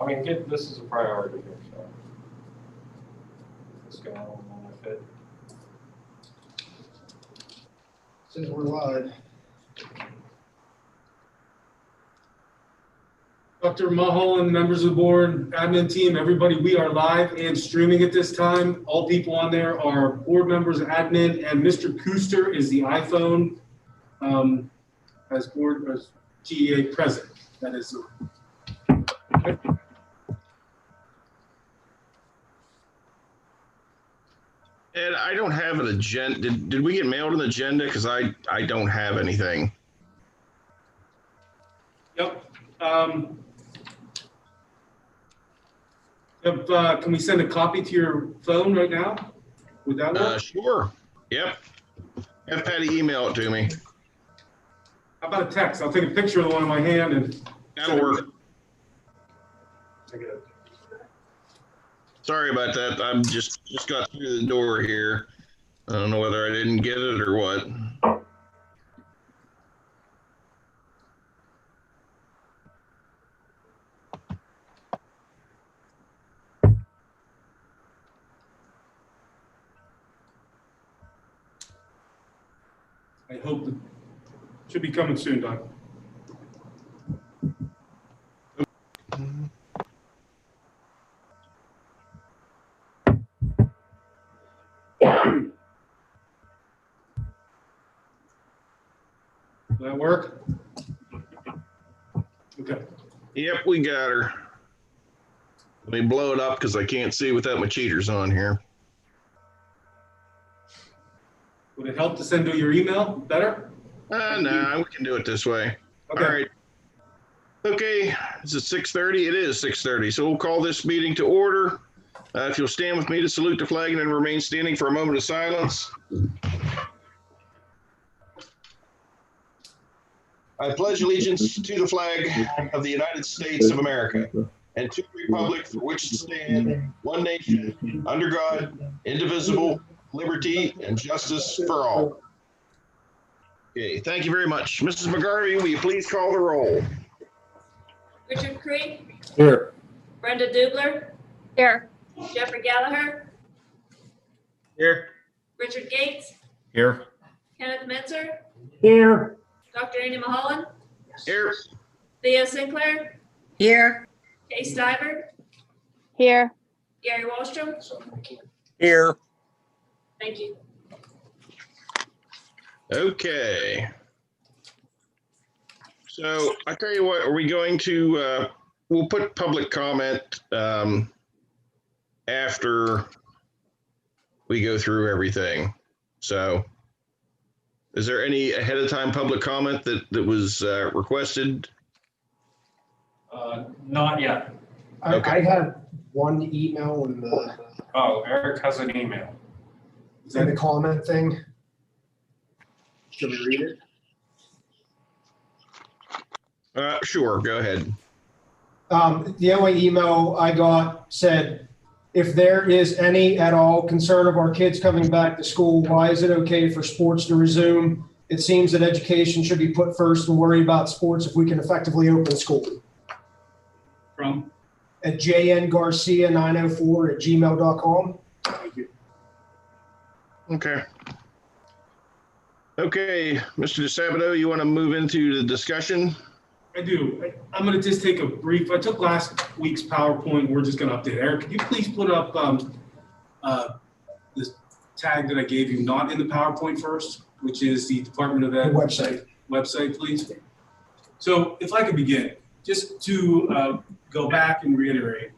I mean, this is a priority here, so. Let's go on with it. Says we're live. Dr. Mulholland, members of the board, admin team, everybody, we are live and streaming at this time. All people on there are board members, admin, and Mr. Kuster is the iPhone as GEA president. That is. And I don't have an agenda. Did we get mailed an agenda? Because I don't have anything. Yep. Can we send a copy to your phone right now? Would that work? Sure. Yep. Have Patty email it to me. How about a text? I'll take a picture of the one in my hand and. That'll work. Take it. Sorry about that. I'm just got through the door here. I don't know whether I didn't get it or what. I hope it should be coming soon, Doc. Will that work? Okay. Yep, we got her. Let me blow it up because I can't see without my cheaters on here. Would it help to send to your email better? No, we can do it this way. Okay. All right. Okay, is it 6:30? It is 6:30. So we'll call this meeting to order. If you'll stand with me to salute the flag and then remain standing for a moment of silence. I pledge allegiance to the flag of the United States of America and to the republic for which it stands, one nation, under God, indivisible, liberty and justice for all. Okay, thank you very much. Mrs. McGarvey, will you please call the roll? Richard Cree, Here. Brenda Dubler, Here. Jeffrey Gallagher, Here. Richard Gates, Here. Kenneth Metzer, Here. Dr. Andy Mulholland, Here. Thea Sinclair, Here. Kay Stiver, Here. Gary Wallstrom. Here. Thank you. Okay. So I tell you what, are we going to, we'll put public comment after we go through everything. So is there any ahead of time public comment that was requested? Not yet. Okay. I had one email in the Oh, Eric has an email. comment thing. Should we read it? Sure, go ahead. The only email I got said, if there is any at all concern of our kids coming back to school, why is it okay for sports to resume? It seems that education should be put first and worry about sports if we can effectively open school. From? At jngarcia904@gmail.com. Thank you. Okay. Okay, Mr. DeSabato, you want to move into the discussion? I do. I'm going to just take a brief. I took last week's PowerPoint. We're just going to update. Eric, can you please put up this tag that I gave you, not in the PowerPoint first, which is the Department of Ed website, please. So if I could begin, just to go back and reiterate,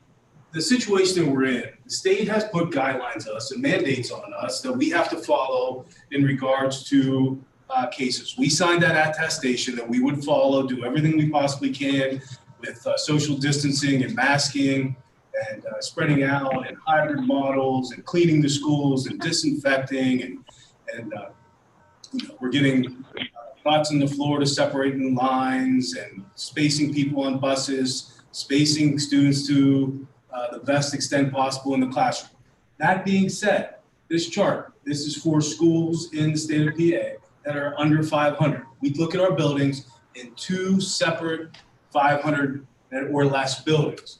the situation that we're in, the state has put guidelines on us and mandates on us that we have to follow in regards to cases. We signed that attestation that we would follow, do everything we possibly can with social distancing and masking and spreading out and hybrid models and cleaning the schools and disinfecting and you know, we're getting lots on the floor to separate in lines and spacing people on buses, spacing students to the best extent possible in the classroom. That being said, this chart, this is for schools in the state of PA that are under 500. We look at our buildings in two separate 500 or less buildings.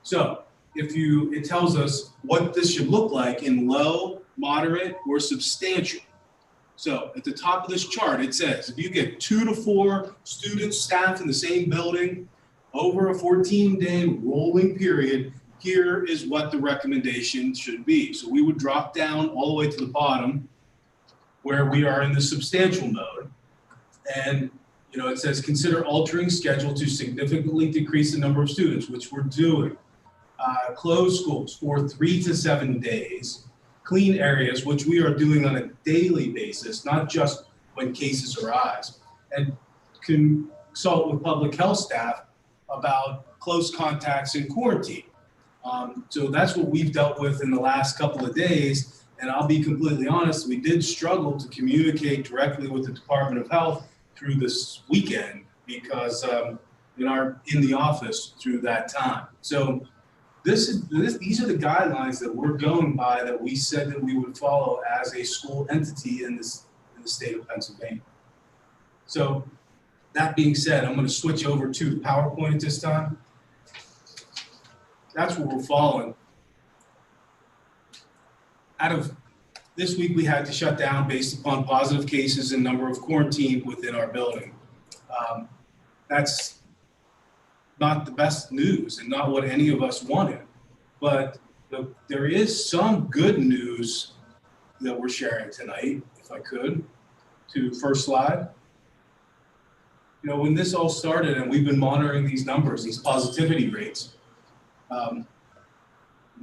So it tells us what this should look like in low, moderate, or substantial. So at the top of this chart, it says, if you get 2 to 4 students, staff in the same building over a 14-day rolling period, here is what the recommendation should be. So we would drop down all the way to the bottom where we are in the substantial mode. And it says, consider altering schedule to significantly decrease the number of students, which we're doing. Close schools for 3 to 7 days. Clean areas, which we are doing on a daily basis, not just when cases arise. And consult with public health staff about close contacts in quarantine. So that's what we've dealt with in the last couple of days. And I'll be completely honest, we did struggle to communicate directly with the Department of Health through this weekend because in the office through that time. So these are the guidelines that we're going by that we said that we would follow as a school entity in the state of Pennsylvania. So that being said, I'm going to switch over to the PowerPoint at this time. That's what we're following. Out of this week, we had to shut down based upon positive cases and number of quarantined within our building. That's not the best news and not what any of us wanted. But there is some good news that we're sharing tonight, if I could. To first slide. When this all started and we've been monitoring these numbers, these positivity rates, 19.3,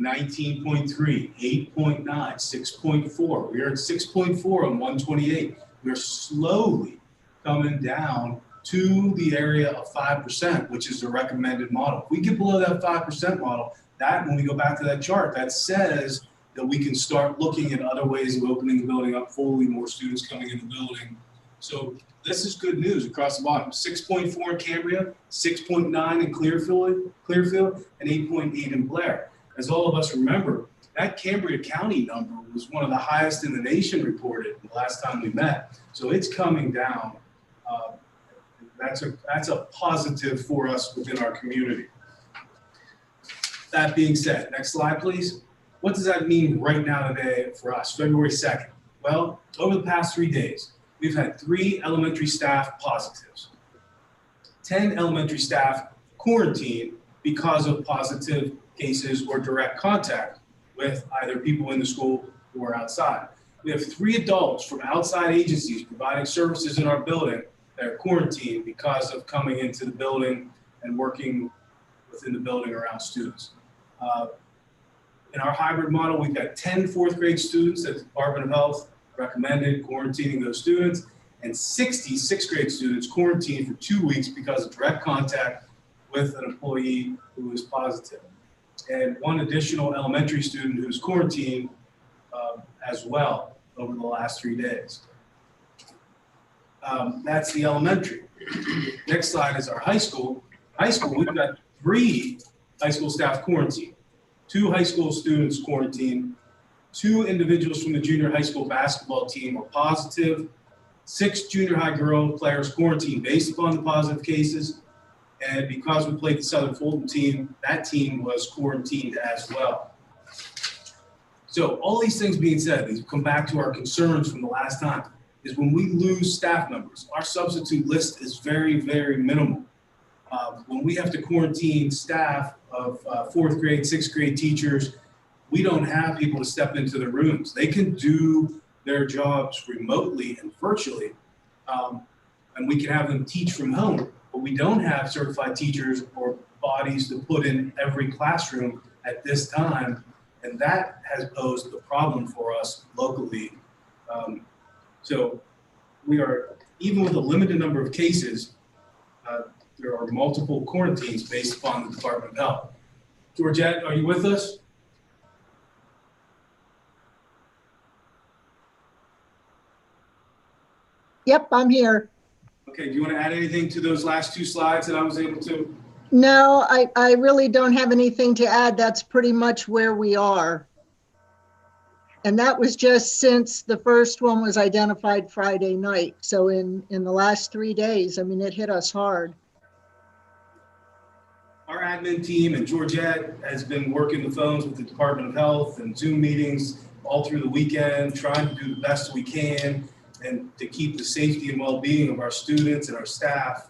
8.9, 6.4. We are at 6.4 on 128. We're slowly coming down to the area of 5%, which is the recommended model. If we get below that 5% model, that, when we go back to that chart, that says that we can start looking at other ways of opening the building up fully, more students coming in the building. So this is good news across the bottom. 6.4 in Cambria, 6.9 in Clearfield, and 8.8 in Blair. As all of us remember, that Cambria County number was one of the highest in the nation reported the last time we met. So it's coming down. That's a positive for us within our community. That being said, next slide, please. What does that mean right now today for us, February 2nd? Well, over the past 3 days, we've had 3 elementary staff positives, 10 elementary staff quarantined because of positive cases or direct contact with either people in the school or outside. We have 3 adults from outside agencies providing services in our building that are quarantined because of coming into the building and working within the building around students. In our hybrid model, we've got 10 4th grade students that the Department of Health recommended quarantining those students, and 60 6th grade students quarantined for 2 weeks because of direct contact with an employee who is positive. And 1 additional elementary student who's quarantined as well over the last 3 days. That's the elementary. Next slide is our high school. High school, we've got 3 high school staff quarantined, 2 high school students quarantined, 2 individuals from the junior high school basketball team are positive, 6 junior high girl players quarantined based upon the positive cases. And because we played the Southern Fulton team, that team was quarantined as well. So all these things being said, these come back to our concerns from the last time, is when we lose staff members, our substitute list is very, very minimal. When we have to quarantine staff of 4th grade, 6th grade teachers, we don't have people to step into the rooms. They can do their jobs remotely and virtually, and we can have them teach from home, but we don't have certified teachers or bodies to put in every classroom at this time, and that has posed a problem for us locally. So we are, even with a limited number of cases, there are multiple quarantines based upon the Department of Health. Georgette, are you with us? Yep, I'm here. Okay, do you want to add anything to those last 2 slides that I was able to? No, I really don't have anything to add. That's pretty much where we are. And that was just since the first one was identified Friday night. So in the last 3 days, I mean, it hit us hard. All admin team and Georgette has been working the phones with the Department of Health and Zoom meetings all through the weekend, trying to do the best we can and to keep the safety and well-being of our students and our staff.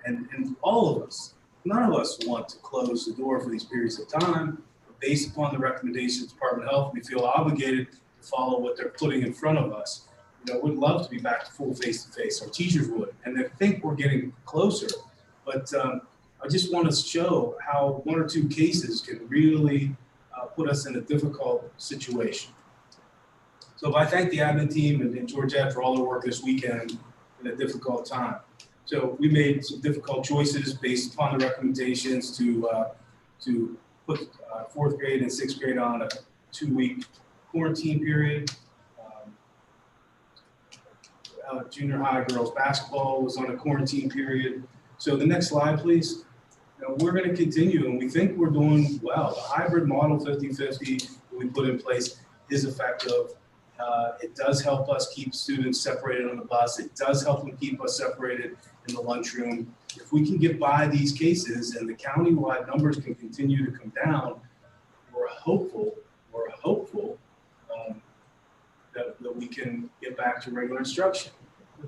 And all of us, none of us want to close the door for these periods of time. But based upon the recommendations of the Department of Health, we feel obligated to follow what they're putting in front of us. We'd love to be back to full face-to-face. Our teachers would, and I think we're getting closer. But I just want to show how one or two cases can really put us in a difficult situation. So I thank the admin team and Georgette for all their work this weekend in a difficult time. So we made some difficult choices based upon the recommendations to put fourth grade and sixth grade on a 2-week quarantine period. Junior high girls basketball was on a quarantine period. So the next slide, please. We're going to continue, and we think we're doing well. The hybrid model 50-50 we put in place is effective. It does help us keep students separated on the bus. It does help them keep us separated in the lunchroom. If we can get by these cases and the county-wide numbers can continue to come down, we're hopeful that we can get back to regular instruction.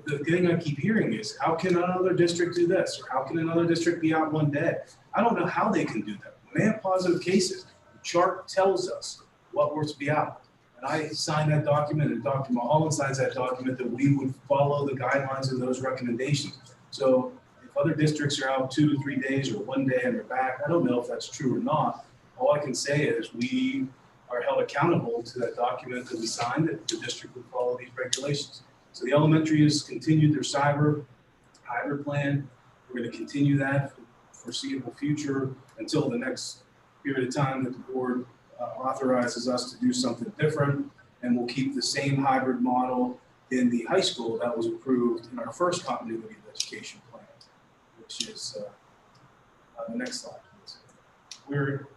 The thing I keep hearing is, how can another district do this? Or how can another district be out one day? I don't know how they can do that. When they have positive cases, the chart tells us what we're to be out. And I signed that document, and Dr. Mulholland signs that document that we would follow the guidelines of those recommendations. So if other districts are out 2 to 3 days or 1 day and they're back, I don't know if that's true or not. All I can say is we are held accountable to that document that we signed, that the district would follow these regulations. So the elementary has continued their cyber hybrid plan. We're going to continue that for the foreseeable future until the next period of time that the board authorizes us to do something different. And we'll keep the same hybrid model in the high school that was approved in our first continuity of education plan, which is the next slide, please.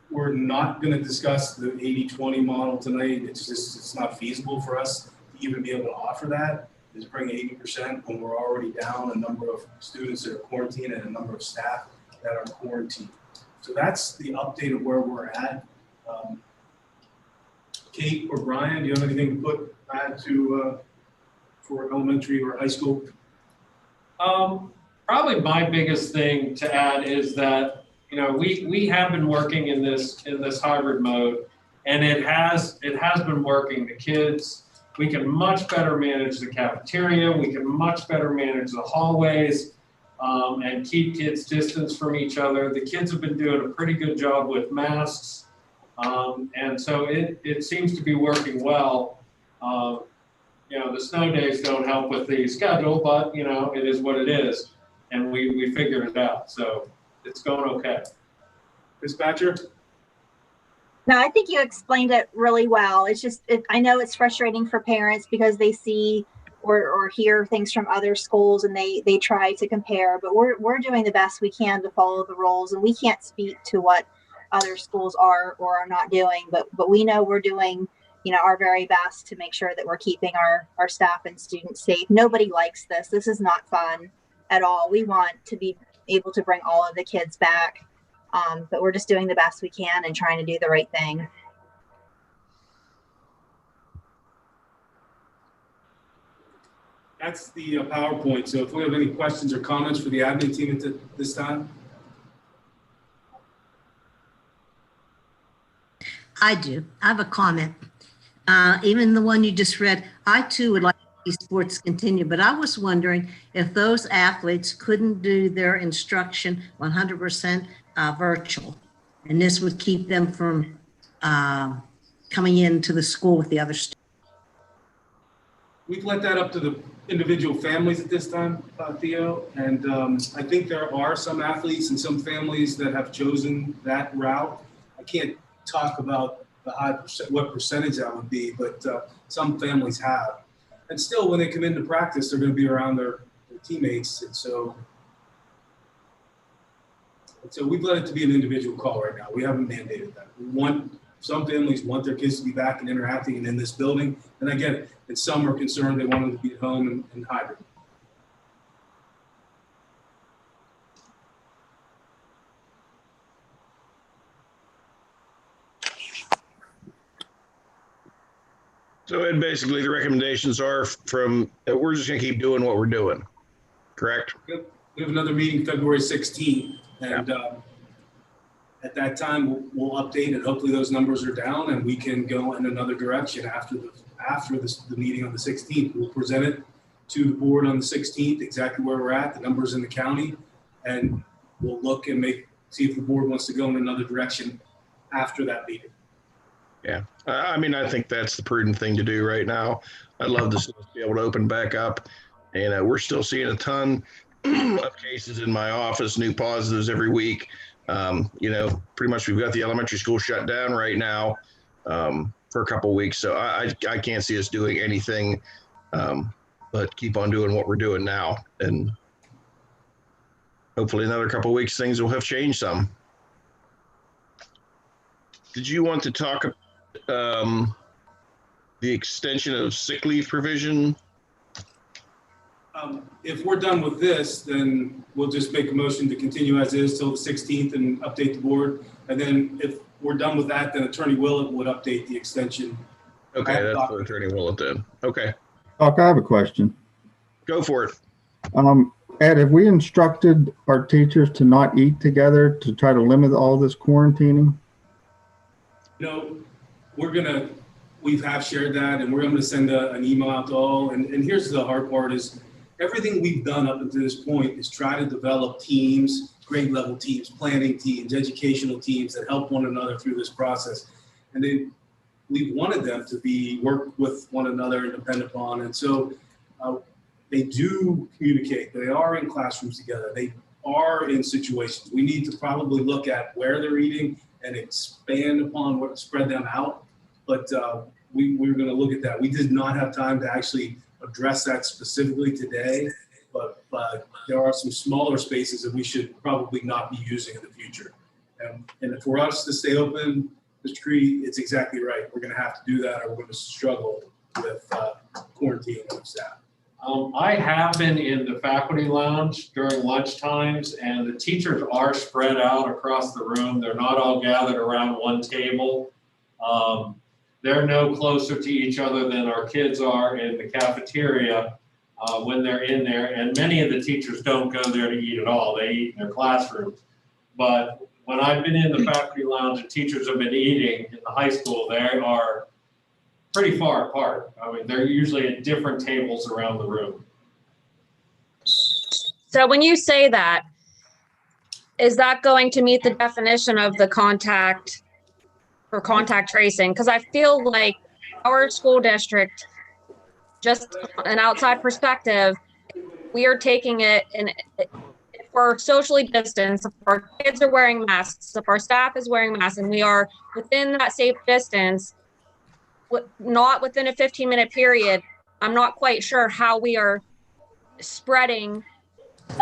We're not going to discuss the 80-20 model tonight. It's not feasible for us to even be able to offer that. Is bring 80% when we're already down a number of students that are quarantined and a number of staff that are quarantined. So that's the update of where we're at. Kate or Brian, do you have anything to add to for elementary or high school? Probably my biggest thing to add is that we have been working in this hybrid mode, and it has been working. The kids, we can much better manage the cafeteria. We can much better manage the hallways and keep kids distance from each other. The kids have been doing a pretty good job with masks. And so it seems to be working well. The snow days don't help with the schedule, but it is what it is. And we figured it out. So it's going okay. Dispatcher? No, I think you explained it really well. It's just, I know it's frustrating for parents because they see or hear things from other schools and they try to compare, but we're doing the best we can to follow the rules, and we can't speak to what other schools are or are not doing, but we know we're doing, our very best to make sure that we're keeping our staff and students safe. Nobody likes this. This is not fun at all. We want to be able to bring all of the kids back. But we're just doing the best we can and trying to do the right thing. That's the PowerPoint. So if we have any questions or comments for the admin team at this time. I do. I have a comment. Even the one you just read, I too would like to see sports continue, but I was wondering if those athletes couldn't do their instruction 100% virtual, and this would keep them from coming into the school with the other students. We've let that up to the individual families at this time, Theo, and I think there are some athletes and some families that have chosen that route. I can't talk about what percentage that would be, but some families have. And still, when they come into practice, they're going to be around their teammates, and so we've let it to be an individual call right now. We haven't mandated that. Some families want their kids to be back and interacting and in this building, and I get it. And some are concerned they want them to be at home and hybrid. So Ed, basically the recommendations are from, we're just gonna keep doing what we're doing, correct? Yep. We have another meeting February 16th, and at that time we'll update, and hopefully those numbers are down and we can go in another direction after the meeting on the 16th. We'll present it to the board on the 16th, exactly where we're at, the numbers in the county, and we'll look and see if the board wants to go in another direction after that meeting. Yeah, I mean, I think that's the prudent thing to do right now. I'd love to be able to open back up, and we're still seeing a ton of cases in my office, new positives every week. Pretty much we've got the elementary school shut down right now for a couple of weeks, so I can't see us doing anything but keep on doing what we're doing now, and hopefully another couple of weeks things will have changed some. Did you want to talk the extension of sick leave provision? If we're done with this, then we'll just make a motion to continue as is till the 16th and update the board. And then if we're done with that, then Attorney Willett would update the extension. Okay, that's for Attorney Willett then. Okay. Doc, I have a question. Go for it. Ed, have we instructed our teachers to not eat together to try to limit all this quarantining? We have shared that, and we're going to send an email out to all. And here's the hard part is everything we've done up until this point is try to develop teams, grade level teams, planning teams, educational teams that help one another through this process. And we've wanted them to work with one another and depend upon. And so they do communicate. They are in classrooms together. They are in situations. We need to probably look at where they're eating and expand upon what spread them out. But we're going to look at that. We did not have time to actually address that specifically today, but there are some smaller spaces that we should probably not be using in the future. And for us to stay open, Mr. Cree, it's exactly right. We're going to have to do that, or we're going to struggle with quarantining of staff. I have been in the faculty lounge during lunch times, and the teachers are spread out across the room. They're not all gathered around one table. They're no closer to each other than our kids are in the cafeteria when they're in there. And many of the teachers don't go there to eat at all. They eat in their classrooms. But when I've been in the faculty lounge and teachers have been eating in the high school, they are pretty far apart. I mean, they're usually at different tables around the room. So when you say that, is that going to meet the definition of the contact for contact tracing? Because I feel like our school district, just an outside perspective, we are taking it and for socially distanced, if our kids are wearing masks, if our staff is wearing masks, and we are within that safe distance, not within a 15-minute period, I'm not quite sure how we are spreading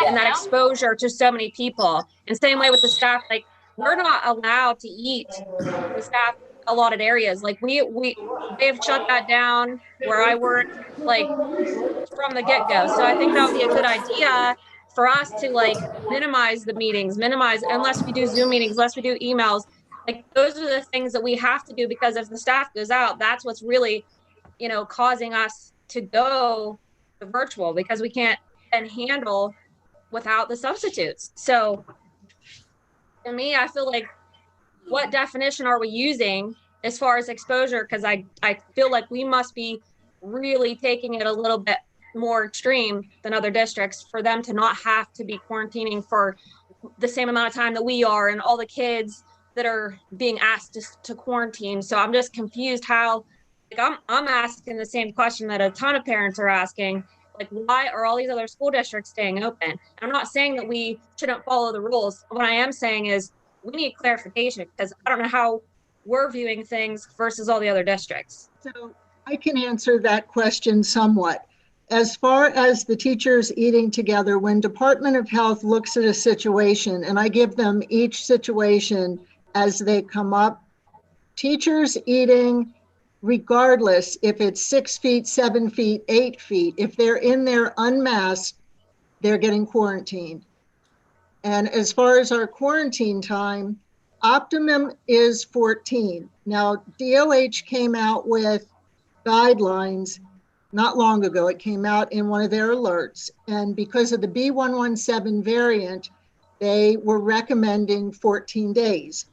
and that exposure to so many people. And same way with the staff, like we're not allowed to eat the staff allotted areas. Like they have shut that down where I work, like from the get-go. So I think that would be a good idea for us to like minimize the meetings, unless we do Zoom meetings, unless we do emails. Like those are the things that we have to do, because if the staff goes out, that's what's really, causing us to go to virtual, because we can't then handle without the substitutes. So to me, I feel like, what definition are we using as far as exposure? Because I feel like we must be really taking it a little bit more extreme than other districts for them to not have to be quarantining for the same amount of time that we are, and all the kids that are being asked to quarantine. So I'm just confused how, like I'm asking the same question that a ton of parents are asking, like why are all these other school districts staying open? I'm not saying that we shouldn't follow the rules. What I am saying is we need clarification, because I don't know how we're viewing things versus all the other districts. So I can answer that question somewhat. As far as the teachers eating together, when Department of Health looks at a situation, and I give them each situation as they come up, teachers eating, regardless if it's 6 feet, 7 feet, 8 feet, if they're in there unmasked, they're getting quarantined. And as far as our quarantine time, optimum is 14. Now, DOH came out with guidelines not long ago. It came out in one of their alerts. And because of the B117 variant, they were recommending 14 days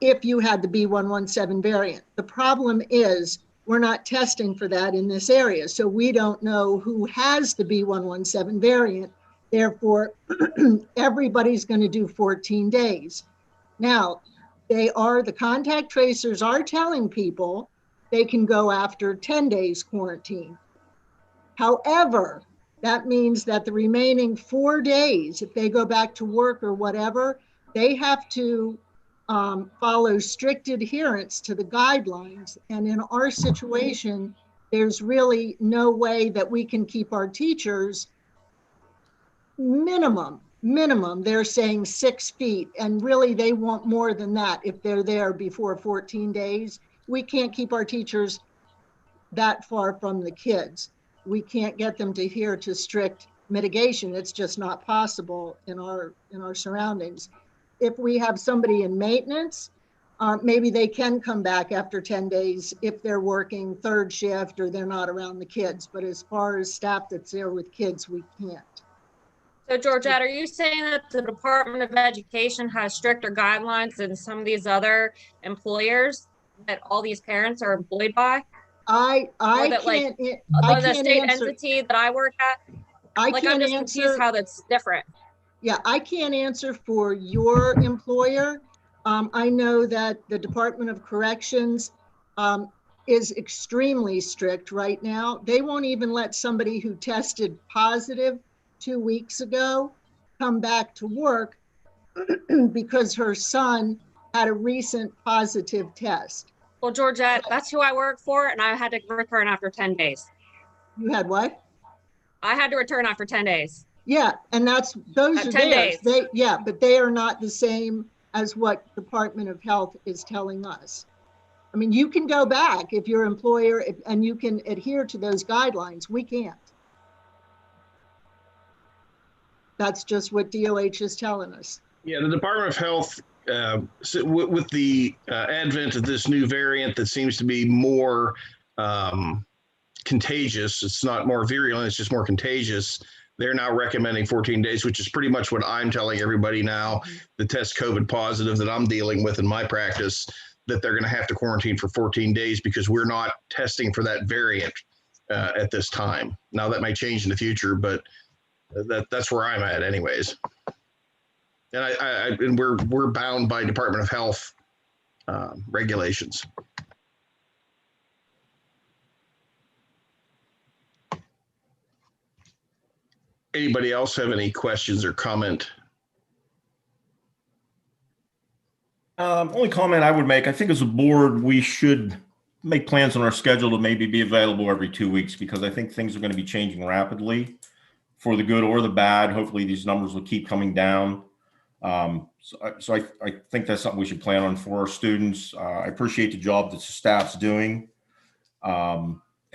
if you had the B117 variant. The problem is we're not testing for that in this area. So we don't know who has the B117 variant. Therefore, everybody's going to do 14 days. Now, the contact tracers are telling people they can go after 10 days quarantine. However, that means that the remaining 4 days, if they go back to work or whatever, they have to follow strict adherence to the guidelines. And in our situation, there's really no way that we can keep our teachers minimum, they're saying 6 feet. And really they want more than that if they're there before 14 days. We can't keep our teachers that far from the kids. We can't get them to adhere to strict mitigation. It's just not possible in our surroundings. If we have somebody in maintenance, maybe they can come back after 10 days if they're working third shift or they're not around the kids. But as far as staff that's there with kids, we can't. So Georgette, are you saying that the Department of Education has stricter guidelines than some of these other employers that all these parents are employed by? I that, can't, like, I the can't state answer. entity that I work at? I Like, can't I'm just answer. confused how that's different. Yeah, I can't answer for your employer. I know that the Department of Corrections is extremely strict right now. They won't even let somebody who tested positive 2 weeks ago come back to work because her son had a recent positive test. Well, Georgette, that's who I work for, and I had to return after 10 days. You had what? I had to return after 10 days. Yeah, and those are 10 theirs. days. But they are not the same as what Department of Health is telling us. I mean, you can go back if your employer and you can adhere to those guidelines. We can't. That's just what DOH is telling us. Yeah, the Department of Health, with the advent of this new variant that seems to be more contagious, it's not more virulent, it's just more contagious. They're now recommending 14 days, which is pretty much what I'm telling everybody now that test COVID positive that I'm dealing with in my practice, that they're going to have to quarantine for 14 days because we're not testing for that variant at this time. Now that might change in the future, but that's where I'm at anyways. And and we're bound by Department of Health regulations. Anybody else have any questions or comment? Only comment I would make, I think as a board, we should make plans on our schedule to maybe be available every 2 weeks, because I think things are going to be changing rapidly for the good or the bad. Hopefully these numbers will keep coming down. So I think that's something we should plan on for our students. I appreciate the job that the staff's doing.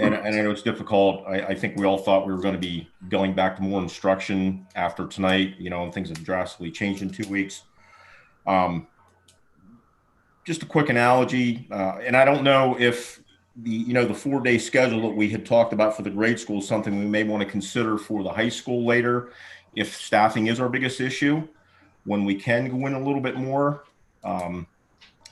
And I know it's difficult. I think we all thought we were going to be going back to more instruction after tonight, and things have drastically changed in 2 weeks. Just a quick analogy, and I don't know if the 4-day schedule that we had talked about for the grade school is something we may want to consider for the high school later, if staffing is our biggest issue, when we can go in a little bit more.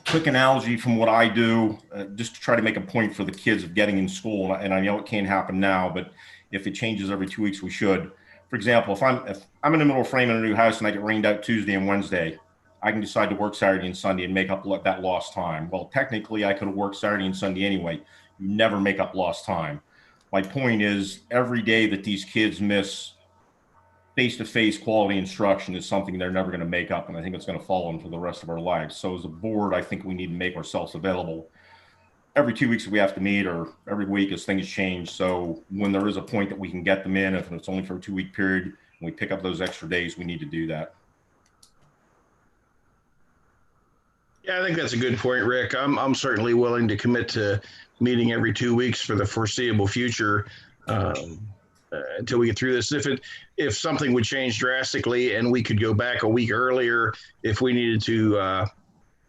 Quick analogy from what I do, just to try to make a point for the kids of getting in school, and I know it can't happen now, but if it changes every 2 weeks, we should. For example, if I'm in the middle of framing a new house and I get rained out Tuesday and Wednesday, I can decide to work Saturday and Sunday and make up that lost time. Well, technically, I could have worked Saturday and Sunday anyway. You never make up lost time. My point is, every day that these kids miss face-to-face quality instruction is something they're never going to make up, and I think it's going to follow them for the rest of our lives. So as a board, I think we need to make ourselves available every 2 weeks if we have to meet, or every week as things change. So when there is a point that we can get them in, if it's only for a 2-week period, and we pick up those extra days, we need to do that. Yeah, I think that's a good point, Rick. I'm certainly willing to commit to meeting every 2 weeks for the foreseeable future. Until we get through this. If something would change drastically and we could go back a week earlier, if we needed to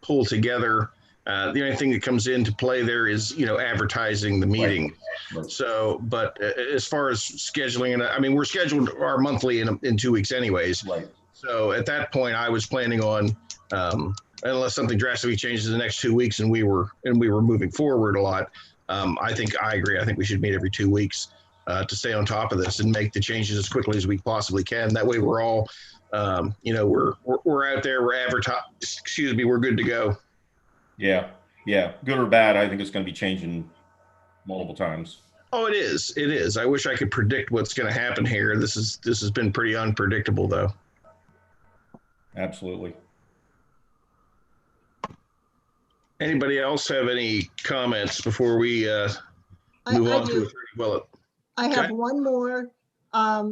pull together The only thing that comes into play there is, advertising the meeting. Right. So, but as far as scheduling, and I mean, we're scheduled our monthly in 2 weeks anyways. Right. So at that point, I was planning on, unless something drastically changes in the next 2 weeks and we were moving forward a lot. I agree. I think we should meet every 2 weeks to stay on top of this and make the changes as quickly as we possibly can. That way we're all, we're out there, we're advertising, we're good to go. Yeah. Good or bad, I think it's going to be changing multiple times. Oh, it is. It is. I wish I could predict what's going to happen here. This has been pretty unpredictable, though. Absolutely. Anybody else have any comments before we move on to Attorney Willett? I have one more.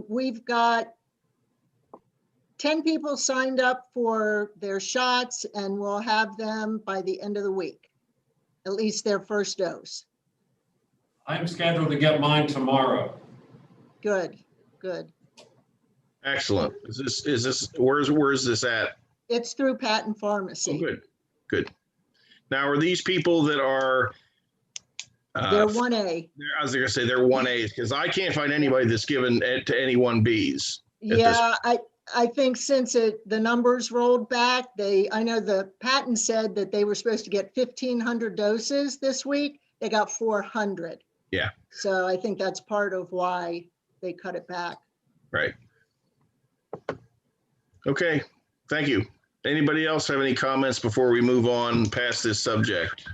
We've got 10 people signed up for their shots, and we'll have them by the end of the week, at least their first dose. I'm scheduled to get mine tomorrow. Good. Excellent. Is this where is this at? It's through Patent Pharmacy. Oh, good. Now, are these people that are? They're 1A. I was going to say they're 1As because I can't find anybody that's given to any 1Bs. Yeah, I think since the numbers rolled back, I know the patent said that they were supposed to get 1,500 doses this week. They got 400. Yeah. So I think that's part of why they cut it back. Right. Okay. Thank you. Anybody else have any comments before we move on past this subject?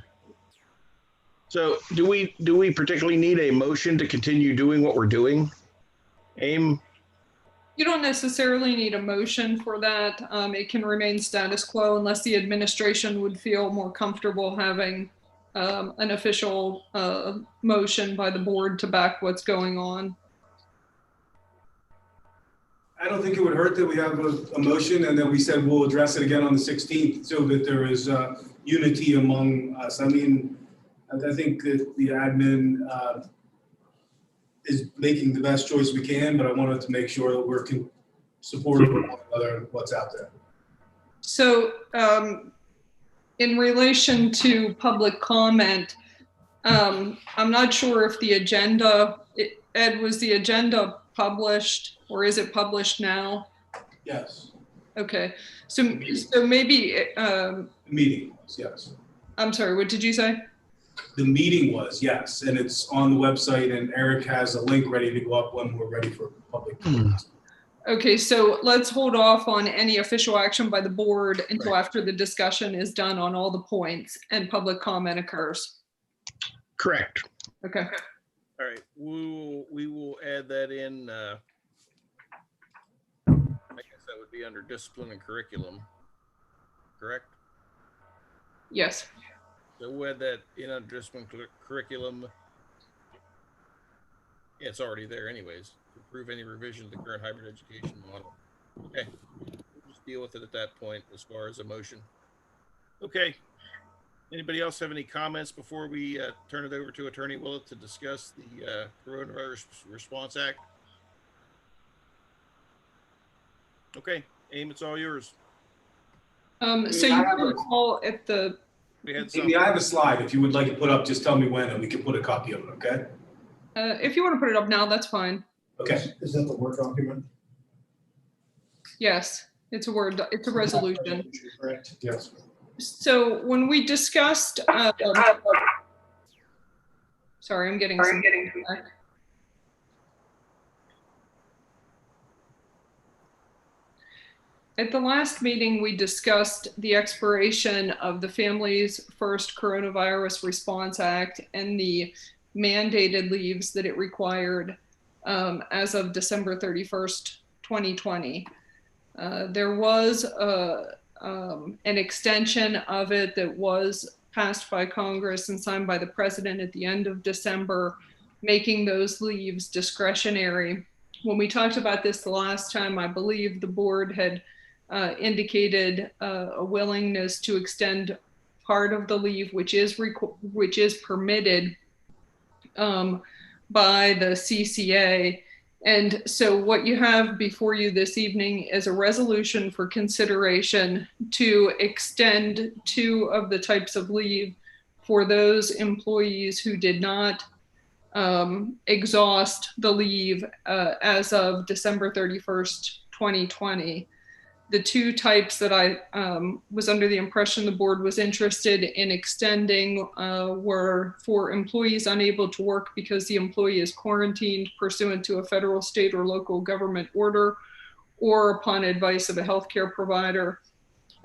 So do we particularly need a motion to continue doing what we're doing? AIM? You don't necessarily need a motion for that. It can remain status quo unless the administration would feel more comfortable having an official motion by the board to back what's going on. I don't think it would hurt that we have a motion and then we said we'll address it again on the 16th so that there is unity among us. I mean, I think that the admin is making the best choice we can, but I wanted to make sure that we're supportive of one another and what's out there. So in relation to public comment, I'm not sure if the agenda, Ed, was the agenda published or is it published now? Yes. Okay, so maybe the meeting was, yes. I'm sorry, what did you say? The meeting was, yes, and it's on the website and Eric has a link ready to go up when we're ready for public comment. Okay, so let's hold off on any official action by the board until after the discussion is done on all the points and public comment occurs. Correct. Okay. All right, we will add that in. I guess that would be under discipline and curriculum, correct? Yes. So we'll add that in under discipline curriculum. Yeah, it's already there anyways. To approve any revision to the current hybrid education model. Okay, we'll just deal with it at that point as far as a motion. Okay. Anybody else have any comments before we turn it over to Attorney Willett to discuss the Coronavirus Response Act? Okay, AIM, it's all yours. So you can recall if the... Amy, I have a slide. If you would like to put up, just tell me when and we can put a copy of it, okay? If you want to put it up now, that's fine. Okay. Is that the Word document? Yes, it's a Word, it's a resolution. Correct, yes. So when we discussed, sorry, I'm getting some feedback. At the last meeting, we discussed the expiration of the Families First Coronavirus Response Act and the mandated leaves that it required as of December 31st, 2020. There was an extension of it that was passed by Congress and signed by the president at the end of December, making those leaves discretionary. When we talked about this the last time, I believe the board had indicated a willingness to extend part of the leave, which is permitted by the CCA, And so what you have before you this evening is a resolution for consideration to extend 2 of the types of leave for those employees who did not exhaust the leave as of December 31st, 2020. The 2 types that I was under the impression the board was interested in extending were for employees unable to work because the employee is quarantined pursuant to a federal, state, or local government order, or upon advice of a healthcare provider,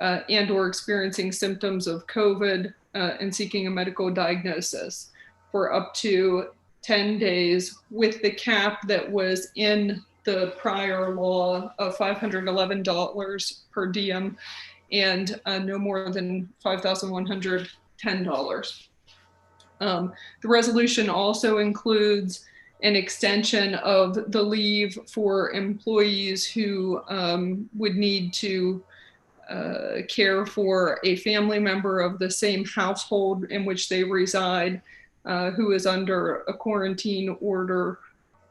and or experiencing symptoms of COVID and seeking a medical diagnosis for up to 10 days with the cap that was in the prior law of $511 per diem and no more than $5,110. The resolution also includes an extension of the leave for employees who would need to care for a family member of the same household in which they reside who is under a quarantine order.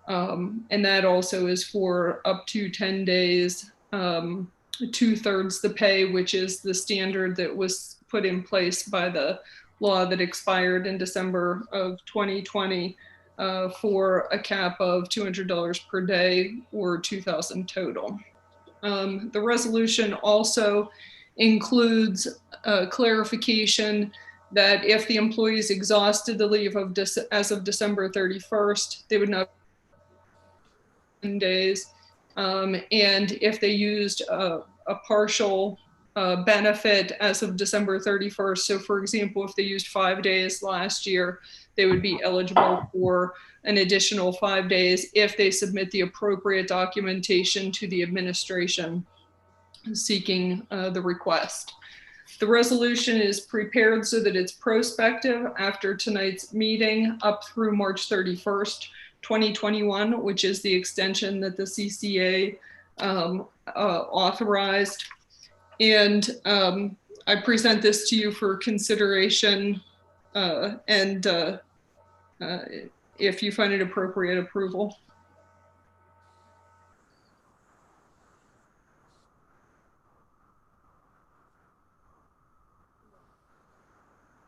And that also is for up to 10 days, 2/3 the pay, which is the standard that was put in place by the law that expired in December of 2020 for a cap of $200 per day or $2,000 total. The resolution also includes clarification that if the employees exhausted the leave as of December 31st, they would not 10 days. And if they used a partial benefit as of December 31st, so for example, if they used 5 days last year, they would be eligible for an additional 5 days if they submit the appropriate documentation to the administration seeking the request. The resolution is prepared so that it's prospective after tonight's meeting up through March 31st, 2021, which is the extension that the CCA authorized. And I present this to you for consideration and if you find it appropriate, approval.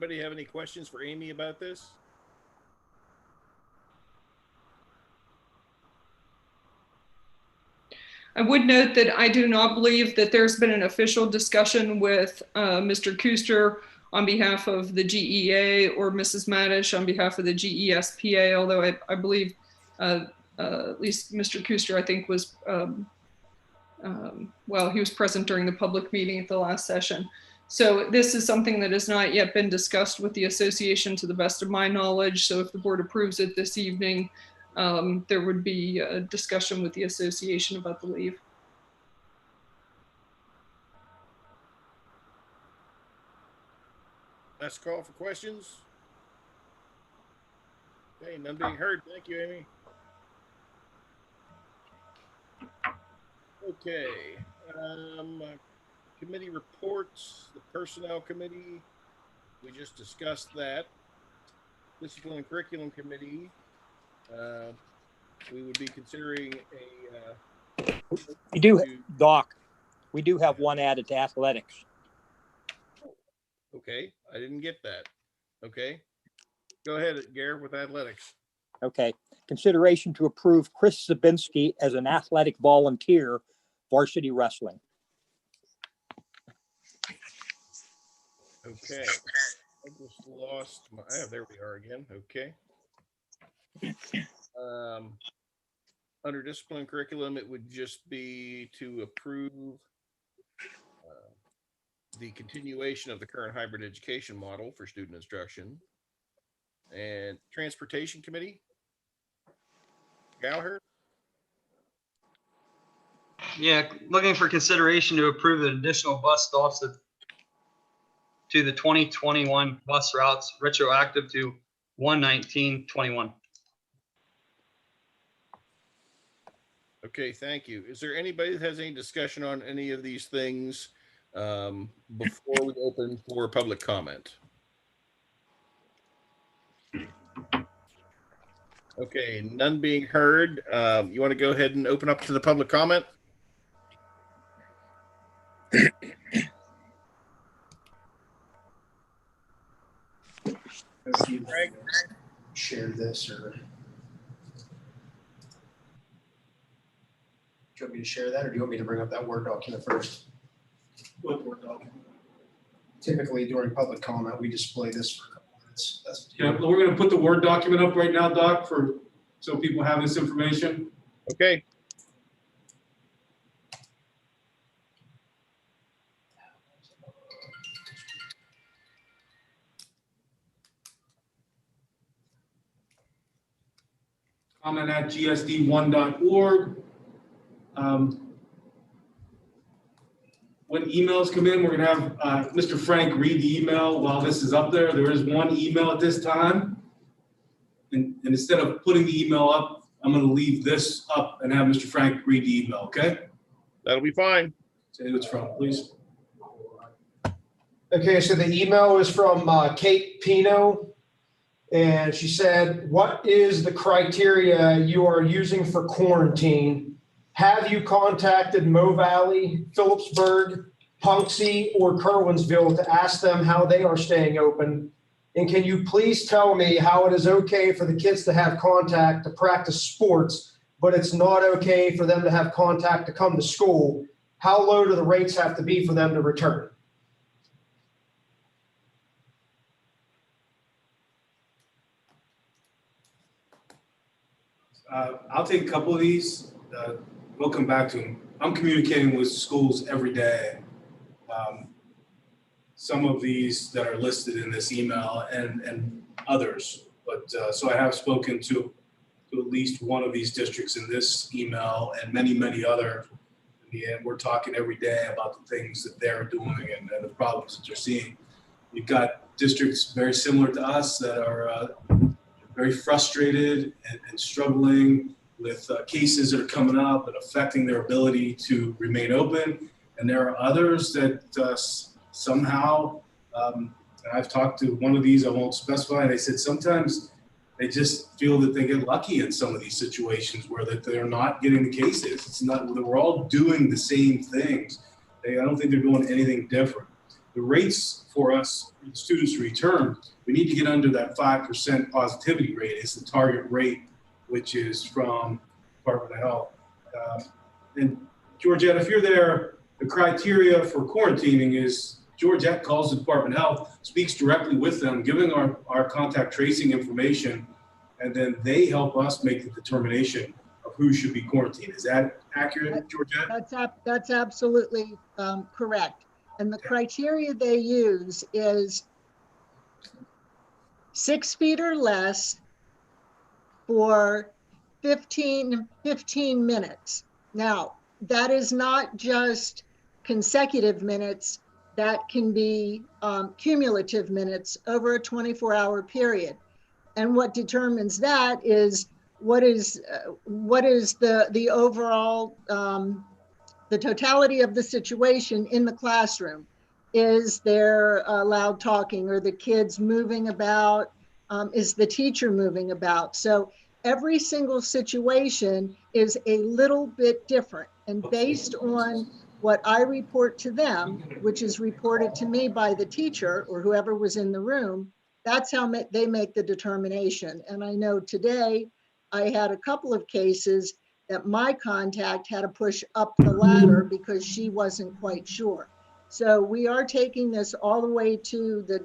Anybody have any questions for Amy about this? I would note that I do not believe that there's been an official discussion with Mr. Kuster on behalf of the GEA or Mrs. Madish on behalf of the GESPA, although I believe at least Mr. Kuster, I think, was, well, he was present during the public meeting at the last session. So this is something that has not yet been discussed with the association to the best of my knowledge. So if the board approves it this evening, there would be a discussion with the association about the leave. Last call for questions. Okay, none being heard. Thank you, Amy. Okay. Committee reports, the Personnel Committee, we just discussed that. Discipline and Curriculum Committee, we would be considering a... We do, Doc, we do have one added to athletics. Okay, I didn't get that. Okay. Go ahead, Gare, with athletics. Okay. Consideration to approve Chris Zabinski as an athletic volunteer, varsity wrestling. Okay. I just lost my, there we are again. Okay. Under discipline curriculum, it would just be to approve the continuation of the current hybrid education model for student instruction. And Transportation Committee, Gallagher. Yeah, looking for consideration to approve the additional bus stops to the 2021 bus routes retroactive to 1/19/21. Okay, thank you. Is there anybody that has any discussion on any of these things before we open for public comment? Okay, none being heard. You want to go ahead and open up to the public comment? Greg, share this, or do you want me to share that, or do you want me to bring up that Word document first? What Word document? Typically during public comment, we display this for a couple minutes. Yeah, we're going to put the Word document up right now, Doc, so people have this information. Okay. Comment at gsd1.org. When emails come in, we're going to have Mr. Frank read the email while this is up there. There is one email at this time. And instead of putting the email up, I'm going to leave this up and have Mr. Frank read the email, okay? That'll be fine. Say who it's from, please. Okay, so the email is from Kate Pino, and she said, "What is the criteria you are using for quarantine? Have you contacted Mo Valley, Phillipsburg, Punxsutawney, or Curwensville to ask them how they are staying open? And can you please tell me how it is okay for the kids to have contact to practice sports, but it's not okay for them to have contact to come to school? How low do the rates have to be for them to return?" I'll take a couple of these. We'll come back to them. I'm communicating with schools every day. Some of these that are listed in this email and others. But so I have spoken to at least one of these districts in this email and many, many other. And we're talking every day about the things that they're doing and the problems that they're seeing. You've got districts very similar to us that are very frustrated and struggling with cases that are coming up and affecting their ability to remain open. And there are others that somehow, and I've talked to one of these, I won't specify, they said sometimes they just feel that they get lucky in some of these situations where that they're not getting the cases. It's not, we're all doing the same things. I don't think they're doing anything different. The rates for us, students to return, we need to get under that 5% positivity rate is the target rate, which is from Department of Health. And Georgette, if you're there, the criteria for quarantining is Georgette calls the Department of Health, speaks directly with them, giving our contact tracing information, and then they help us make the determination of who should be quarantined. Is that accurate, Georgette? That's absolutely correct. And the criteria they use is 6 feet or less for 15 minutes. Now, that is not just consecutive minutes, that can be cumulative minutes over a 24-hour period. And what determines that is what is the overall, the totality of the situation in the classroom. Is there loud talking? Are the kids moving about? Is the teacher moving about? So every single situation is a little bit different. And based on what I report to them, which is reported to me by the teacher or whoever was in the room, that's how they make the determination. And I know today I had a couple of cases that my contact had to push up the ladder because she wasn't quite sure. So we are taking this all the way to the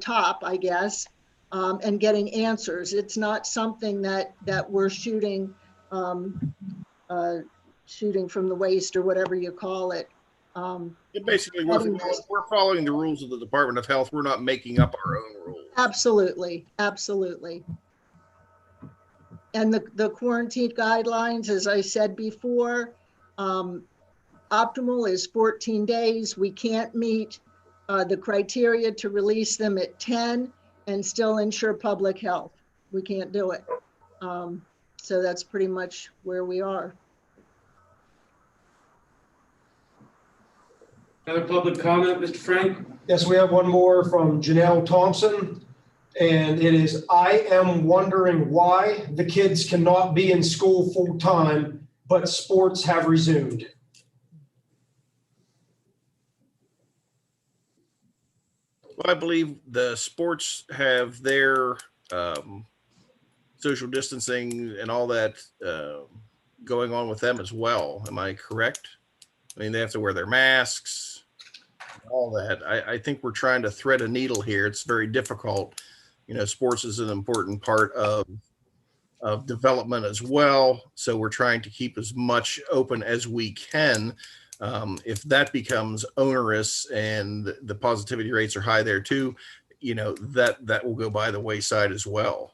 top, I guess, and getting answers. It's not something that we're shooting from the waist or whatever you call it. Basically, we're following the rules of the Department of Health. We're not making up our own rules. Absolutely, absolutely. And the quarantine guidelines, as I said before, optimal is 14 days. We can't meet the criteria to release them at 10 and still ensure public health. We can't do it. So that's pretty much where we are. Another public comment, Mr. Frank? Yes, we have one more from Janelle Thompson. And it is, I am wondering why the kids cannot be in school full time, but sports have resumed. Well, I believe the sports have their social distancing and all that going on with them as well. Am I correct? I mean, they have to wear their masks, all that. I think we're trying to thread a needle here. It's very difficult. You know, sports is an important part of development as well. So we're trying to keep as much open as we can. If that becomes onerous and the positivity rates are high there too, you know, that will go by the wayside as well.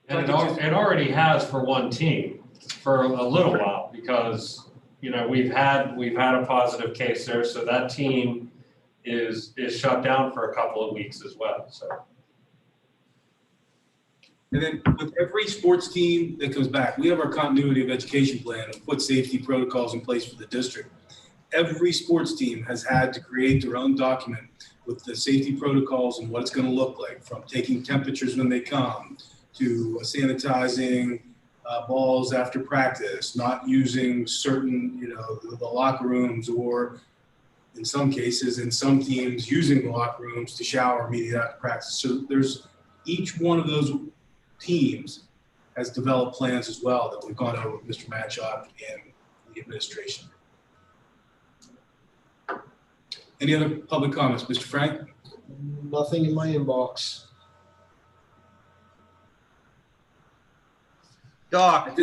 And it already has for one team for a little while, because, you know, we've had a positive case there. So that team is shut down for a couple of weeks as well. So. And then with every sports team that comes back, we have our continuity of education plan and put safety protocols in place for the district. Every sports team has had to create their own document with the safety protocols and what it's going to look like, from taking temperatures when they come to sanitizing balls after practice, not using certain, you know, the locker rooms, or in some cases, in some teams, using the locker rooms to shower immediately after practice. So there's each one of those teams has developed plans as well that we've gone over with Mr. Matchop and the administration. Any other public comments, Mr. Frank? Nothing in my inbox. Doc,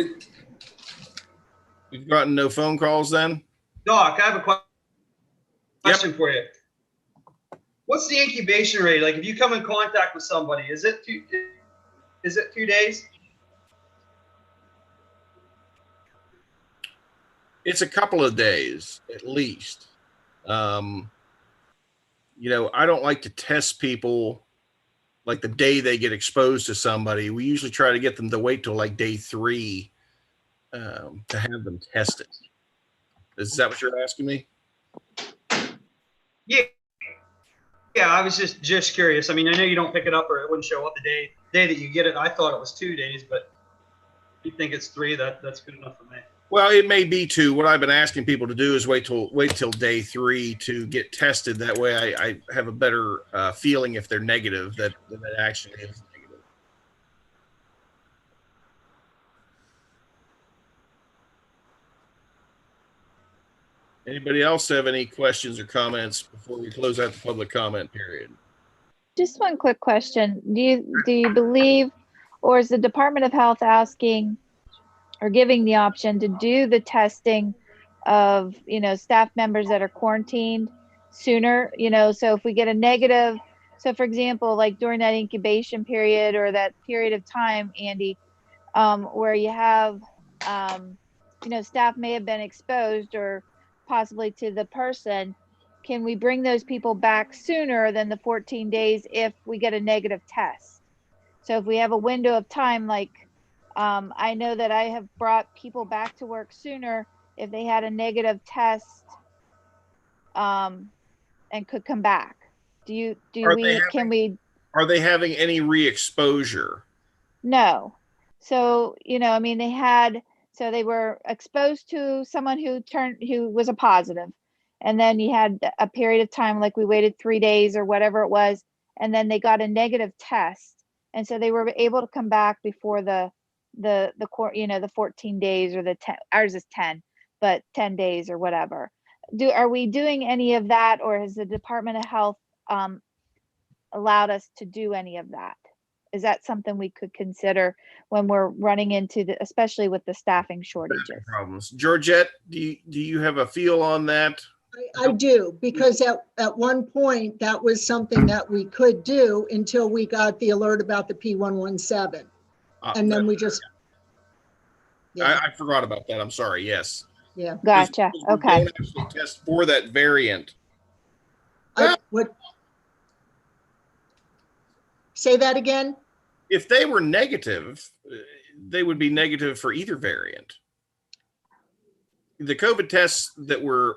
We've gotten no phone calls then? Doc, I have a question for you. What's the incubation rate? Like, if you come in contact with somebody, is it 2 days? It's a couple of days at least. You know, I don't like to test people like the day they get exposed to somebody. We usually try to get them to wait till like day 3 to have them tested. Is that what you're asking me? Yeah. Yeah, I was just curious. I mean, I know you don't pick it up, or it wouldn't show up the day that you get it. I thought it was 2 days, but if you think it's 3, that's good enough for me. Well, it may be 2. What I've been asking people to do is wait till day 3 to get tested. That way I have a better feeling if they're negative, that it actually is negative. Anybody else have any questions or comments before we close out the public comment period? Just one quick question. Do you believe, or is the Department of Health asking or giving the option to do the testing of, you know, staff members that are quarantined sooner? You know, so if we get a negative, so for example, like during that incubation period or that period of time, Andy, where you have, you know, staff may have been exposed or possibly to the person, can we bring those people back sooner than the 14 days if we get a negative test? So if we have a window of time, like I know that I have brought people back to work sooner if they had a negative test and could come back. Are they having any re-exposure? No. So, you know, I mean, they were exposed to someone who was a positive. And then you had a period of time, like we waited 3 days or whatever it was, and then they got a negative test. And so they were able to come back before the 14 days or the 10, ours is 10, but 10 days or whatever. Are we doing any of that, or has the Department of Health allowed us to do any of that? Is that something we could consider when we're running into especially with the staffing shortages? Problems. Georgette, do you have a feel on that? I do, because at one point that was something that we could do until we got the alert about the P117. And then we just. Yeah. I forgot about that. I'm sorry. Yes. Yeah. Gotcha. Okay. Don't actually test for that variant. Say that again? If they were negative, they would be negative for either variant. The COVID tests that were,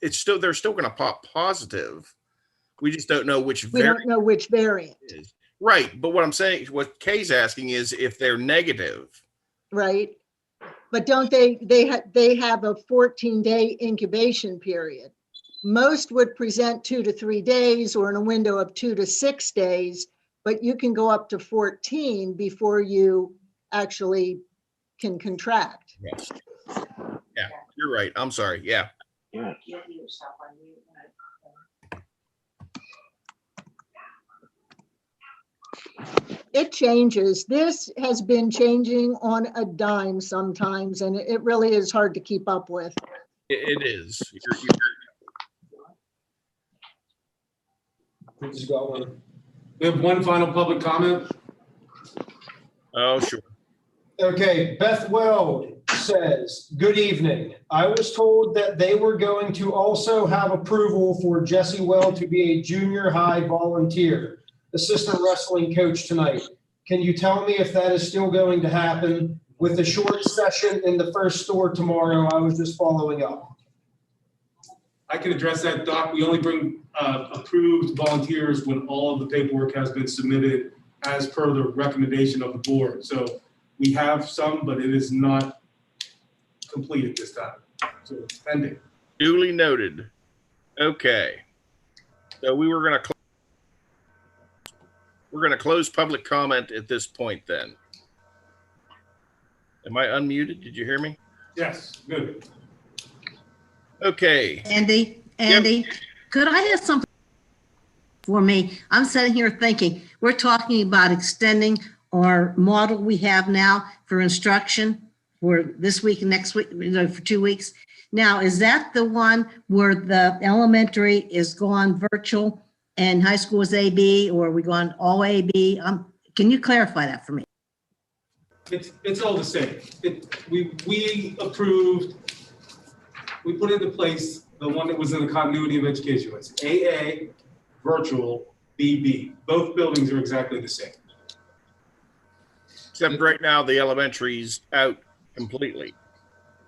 they're still going to pop positive We just don't know which We variant don't know which variant, it is. Right. But what I'm saying, what Kay's asking is if they're negative. right? But don't they have a 14-day incubation period. Most would present 2 to 3 days or in a window of 2 to 6 days, but you can go up to 14 before you actually can contract. Yes. Yeah, you're right. I'm sorry. Yeah. It changes. This has been changing on a dime sometimes, and it really is hard to keep up with. It is. We have one final public comment. Oh, sure. Okay, Beth Weld says, good evening. I was told that they were going to also have approval for Jesse Weld to be a junior high volunteer assistant wrestling coach tonight. Can you tell me if that is still going to happen? With the short session in the first store tomorrow, I was just following up. I can address that, Doc. We only bring approved volunteers when all of the paperwork has been submitted as per the recommendation of the board. So we have some, but it is not complete at this time. So it's pending. Duly noted. Okay. So we're going to close public comment at this point then. Am I unmuted? Did you hear me? Yes, good. Okay. Andy, could I have something for me? I'm sitting here thinking, we're talking about extending our model we have now for instruction for this week and next week, for 2 weeks. Now, is that the one where the elementary is gone virtual and high school is AB, or are we going all AB? Can you clarify that for me? It's all the same. We approved, we put into place the one that was in the continuity of education. It's AA, virtual, BB. Both buildings are exactly the same. Except right now the elementary's out completely.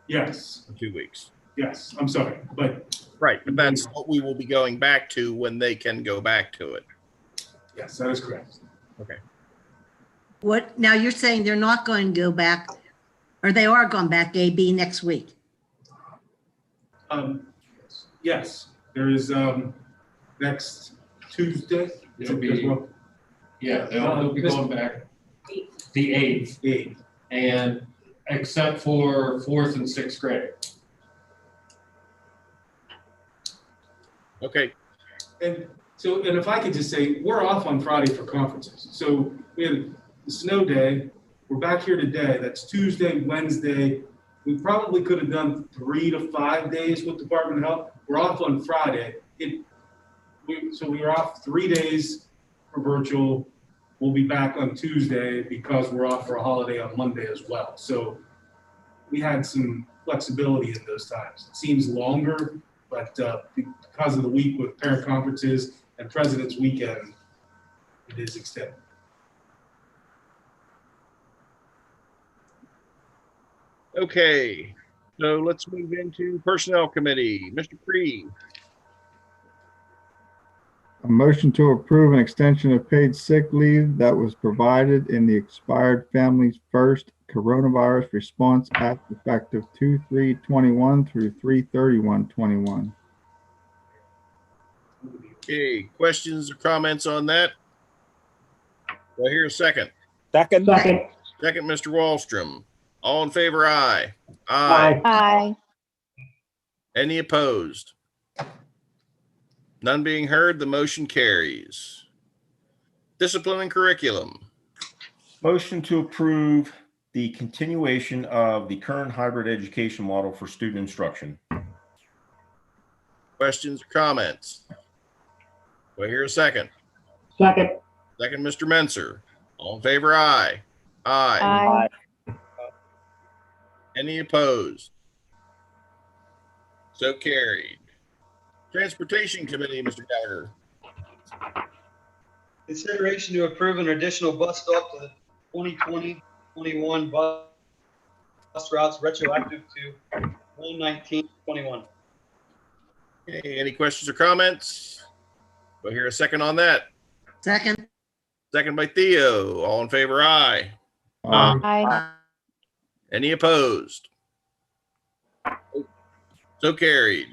Yes. For 2 weeks. Yes, I'm sorry, but. Right, but that's what we will be going back to when they can go back to it. Yes, that is correct. Okay. What, now you're saying they're not going to go back, or they are going back AB next week? Yes, there is next Tuesday. It'll be, yeah, they'll be going back the 8th. And except for 4th and 6th grade. Okay. And so, and if I could just say, we're off on Friday for conferences. So we had a snow day. We're back here today. That's Tuesday, Wednesday. We probably could have done 3 to 5 days with Department of Health. We're off on Friday. So we were off 3 days for virtual. We'll be back on Tuesday because we're off for a holiday on Monday as well. So we had some flexibility in those times. It seems longer, but because of the week with parent conferences and President's Weekend, it is extended. Okay, so let's move into Personnel Committee. Mr. Cree. A motion to approve an extension of paid sick leave that was provided in the expired Families First Coronavirus Response Act effective 2/3/21 through 3/31/21. Okay, questions or comments on that? Do I hear a second? Second. Second, Mr. Wallstrom. All in favor, aye. Aye. Any opposed? None being heard, the motion carries. Discipline and curriculum. Motion to approve the continuation of the current hybrid education model for student instruction. Questions or comments? Do I hear a second? Second. Second, Mr. Menser. All in favor, aye. Aye. Any opposed? So carried. Transportation Committee, Mr. Gallagher. Consideration to approve an additional bus stop to the 2020-21 bus routes retroactive to 1/19/21. Okay, any questions or comments? Do I hear a second on that? Second. Second by Theo. All in favor, aye. Aye. Any opposed? So carried.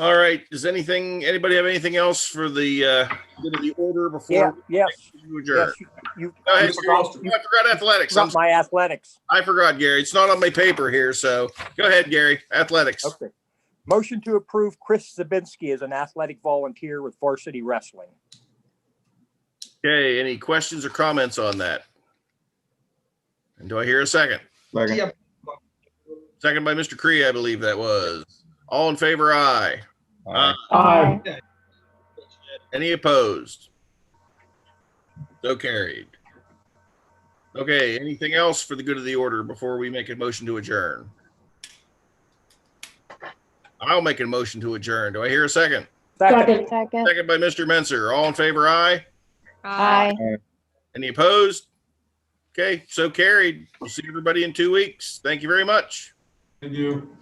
All right. Does anybody have anything else for the good of the order before Yes. we adjourn? Yes, you Go ahead. forgot- I forgot athletics. forgot my athletics. I forgot, Gary. It's not on my paper here, so go ahead, Gary. Athletics. Okay. Motion to approve Chris Zabinski as an athletic volunteer with varsity wrestling. Okay. Any questions or comments on that? And do I hear a second? Second. Second by Mr. Cree, I believe that was. All in favor, aye. Aye. Any opposed? So carried. Okay, anything else for the good of the order before we make a motion to adjourn? I'll make a motion to adjourn. Do I hear a second? Second. Second by Mr. Menser. All in favor, aye. Aye. Any opposed? Okay, so carried. We'll see everybody in 2 weeks. Thank you very much. Thank you.